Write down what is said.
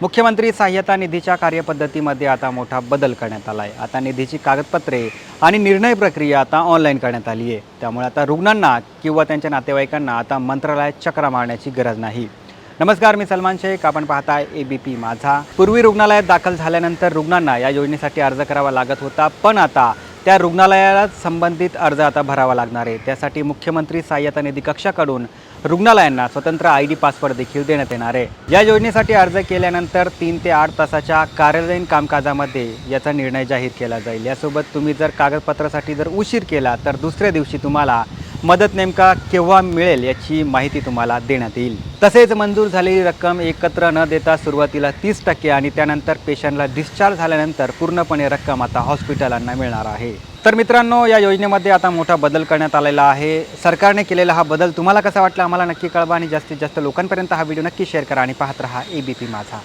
मुख्यमंत्री सहाय्यता निधीच्या कार्यपद्धतीमध्ये आता मोठा बदल करण्यात आला आहे। आता निधीची कागदपत्रे आणि निर्णय प्रक्रिया आता ऑनलाईन करण्यात आली आहे। त्यामुळे आता रुग्णांना किंवा त्यांच्या नातेवाईकांना आता मंत्रालयात चक्रा मारण्याची गरज नाही। नमस्कार, मी सलमान शेख, आपण पाहताय एबीपी माझा। पूर्वी रुग्णालयात दाखल झाल्यानंतर रुग्णांना या योजनेसाठी अर्ज करावा लागत होता, पण आता त्या रुग्णालयाला संबंधित अर्ज आता भरावा लागणार आहे। त्यासाठी मुख्यमंत्री सहाय्यता निधी कक्षाकडून रुग्णालयांना स्वतंत्र आयडी पासवर्ड देखील देण्यात येणार आहे। या योजनेसाठी अर्ज केल्यानंतर 3 ते 8 तासाच्या कार्यालयीन कामकाजामध्ये याचा निर्णय जाहीर केला जाईल। यासोबत तुम्ही जर कागदपत्रासाठी उशीर केला तर दुसऱ्या दिवशी तुम्हाला मदत नेमका केव्हा मिळेल याची माहिती तुम्हाला देण्यात येईल। तसेच मंजूर झालेली रक्कम एकत्र न देता सुरुवातीला 30% आणि त्यानंतर पेशंटला डिस्चार्ज झाल्यानंतर पूर्णपणे रक्कम आता हॉस्पिटलांना मिळणार आहे। तर मित्रांनो, या योजनेमध्ये आता मोठा बदल करण्यात आलेला आहे। सरकारने केलेला हा बदल तुम्हाला कसा वाटला आम्हाला नक्की कळवा आणि जास्तीत जास्त लोकांपर्यंत हा व्हिडिओ नक्की शेअर करा आणि पाहत रहा एबीपी माझा।